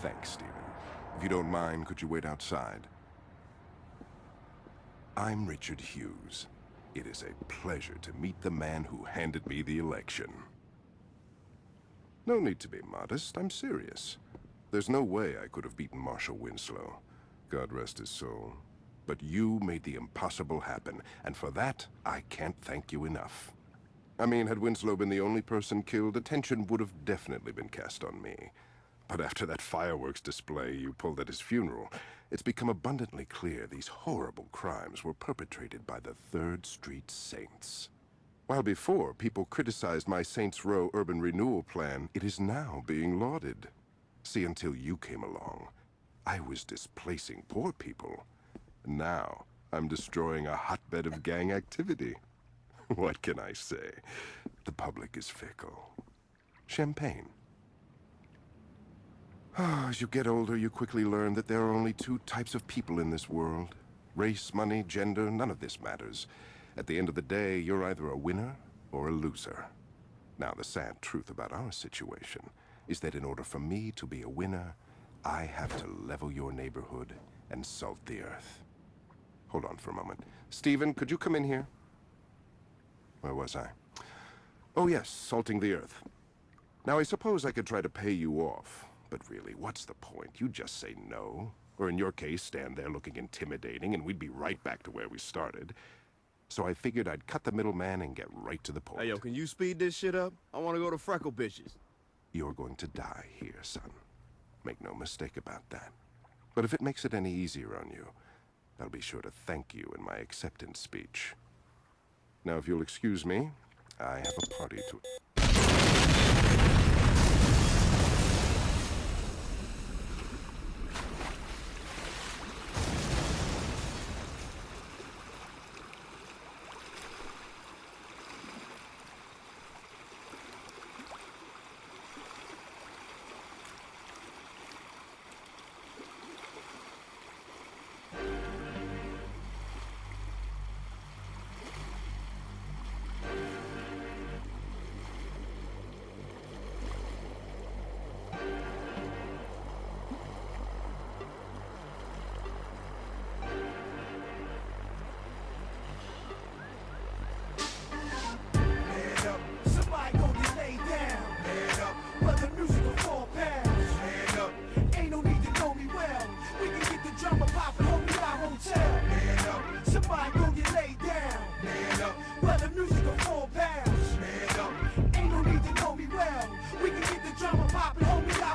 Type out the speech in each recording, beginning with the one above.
Thanks, Stephen. If you don't mind, could you wait outside? I'm Richard Hughes. It is a pleasure to meet the man who handed me the election. No need to be modest, I'm serious. There's no way I could have beaten Marshal Winslow. God rest his soul. But you made the impossible happen, and for that, I can't thank you enough. I mean, had Winslow been the only person killed, attention would have definitely been cast on me. But after that fireworks display you pulled at his funeral, it's become abundantly clear these horrible crimes were perpetrated by the 3rd Street Saints. While before people criticized my Saints Row urban renewal plan, it is now being lauded. See, until you came along, I was displacing poor people. Now, I'm destroying a hotbed of gang activity. What can I say? The public is fickle. Champagne. As you get older, you quickly learn that there are only 2 types of people in this world. Race, money, gender, none of this matters. At the end of the day, you're either a winner or a loser. Now, the sad truth about our situation is that in order for me to be a winner, I have to level your neighborhood and salt the earth. Hold on for a moment. Stephen, could you come in here? Where was I? Oh yes, salting the earth. Now, I suppose I could try to pay you off. But really, what's the point? You just say no. Or in your case, stand there looking intimidating, and we'd be right back to where we started. So I figured I'd cut the middleman and get right to the point. Hey, yo, can you speed this shit up? I want to go to Freckle Bitches. You're going to die here, son. Make no mistake about that. But if it makes it any easier on you, I'll be sure to thank you in my acceptance speech. Now, if you'll excuse me, I have a party to...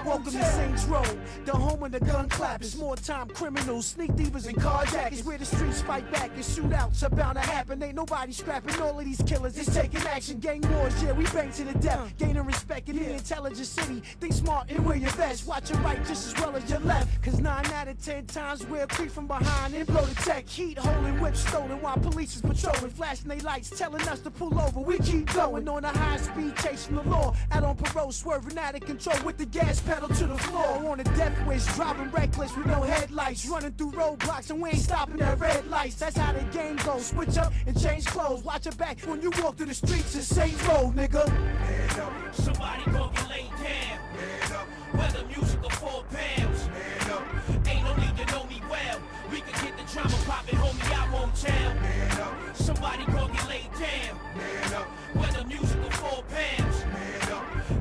Welcome to Saints Row, the home of the gun clappers, small-time criminals, sneak thievers, and carjackers. Where the streets fight back and shootouts are bound to happen. Ain't nobody scrapping all of these killers. It's taking action. Gang wars, yeah, we bang to the death. Gaining respect in the intelligent city. Think smart and wear your vest. Watch your right just as well as your left. Cause 9 out of 10 times we'll creep from behind and blow the tech. Heat holding, whips stolen while police is patrolling. Flashing they lights, telling us to pull over. We keep going on a high speed, chasing the law. Out on parole, swerving out of control with the gas pedal to the floor. On a death wish, driving reckless with no headlights. Running through roadblocks and we ain't stopping at red lights. That's how the game goes. Switch up and change clothes. Watch your back when you walk through the streets of Saints Row, nigga. Somebody gon' get laid down. Whether music or 4 pounds. Ain't no need to know me well. We can get the drama poppin', homie, I won't tell. Somebody gon' get laid down. Whether music or 4 pounds.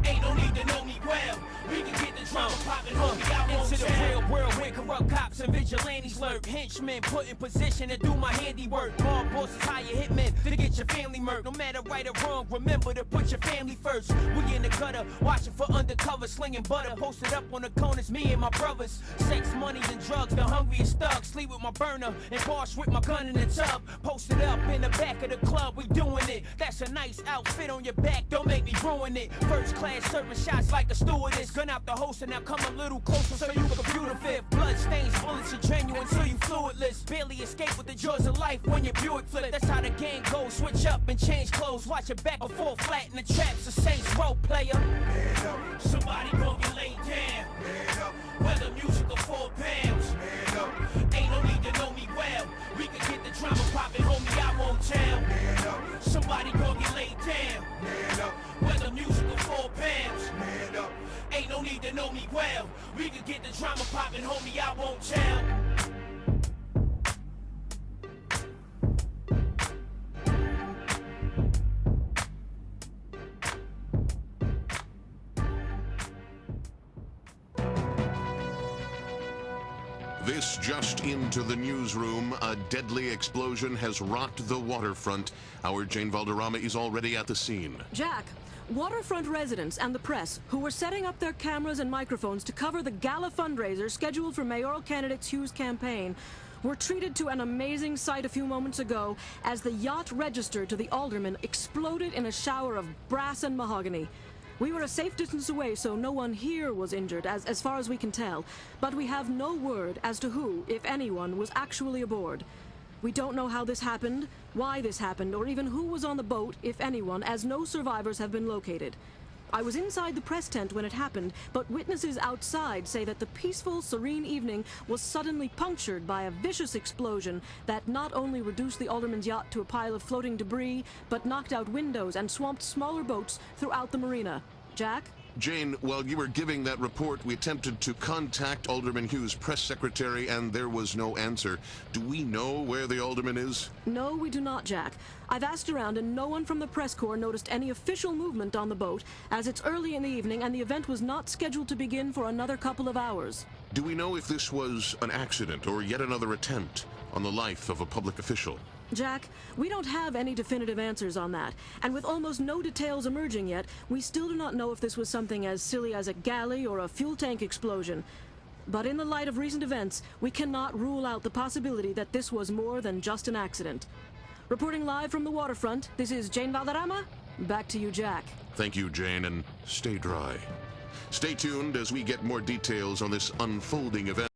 Ain't no need to know me well. We can get the drama poppin', homie, I won't into tell. the real world where corrupt cops and vigilantes lurk. Henchmen put in position to do my handiwork. Mob bosses hire hitmen to get your family murked. No matter right or wrong, remember to put your family first. We in the gutter, watching for undercover, slinging butter. Posted up on the corners, me and my brothers. Sex, money, and drugs, the hungriest thugs. Sleep with my burner and wash with my gun in the tub. Posted up in the back of the club, we doing it. That's a nice outfit on your back, don't make me ruin it. First class serving shots like a stewardess. Gun out the holster, now come a little closer so you computer fit. Blood stains, bullets are genuine so you fluidless. Barely escape with the joys of life when your Buick flip. That's how the game goes, switch up and change clothes. Watch your back before flatten the traps. A Saints Row player. Somebody gon' get laid down. Whether music or 4 pounds. Ain't no need to know me well. We can get the drama poppin', homie, I won't tell. Somebody gon' get laid down. Whether music or 4 pounds. Ain't no need to know me well. We can get the drama poppin', homie, I won't tell. This just into the newsroom. A deadly explosion has rocked the waterfront. Our Jane Valderrama is already at the scene. Jack, waterfront residents and the press, who were setting up their cameras and microphones to cover the gala fundraiser scheduled for mayoral candidate Hughes' campaign, were treated to an amazing sight a few moments ago as the yacht registered to the alderman exploded in a shower of brass and mahogany. We were a safe distance away, so no one here was injured, as far as we can tell. But we have no word as to who, if anyone, was actually aboard. We don't know how this happened, why this happened, or even who was on the boat, if anyone, as no survivors have been located. I was inside the press tent when it happened, but witnesses outside say that the peaceful, serene evening was suddenly punctured by a vicious explosion that not only reduced the alderman's yacht to a pile of floating debris, but knocked out windows and swamped smaller boats throughout the marina. Jack? Jane, while you were giving that report, we attempted to contact Alderman Hughes' press secretary, and there was no answer. Do we know where the alderman is? No, we do not, Jack. I've asked around, and no one from the press corps noticed any official movement on the boat, as it's early in the evening and the event was not scheduled to begin for another couple of hours. Do we know if this was an accident or yet another attempt on the life of a public official? Jack, we don't have any definitive answers on that, and with almost no details emerging yet, we still do not know if this was something as silly as a galley or a fuel tank explosion. But in the light of recent events, we cannot rule out the possibility that this was more than just an accident. Reporting live from the waterfront, this is Jane Valderrama. Back to you, Jack. Thank you, Jane, and stay dry. Stay tuned as we get more details on this unfolding event.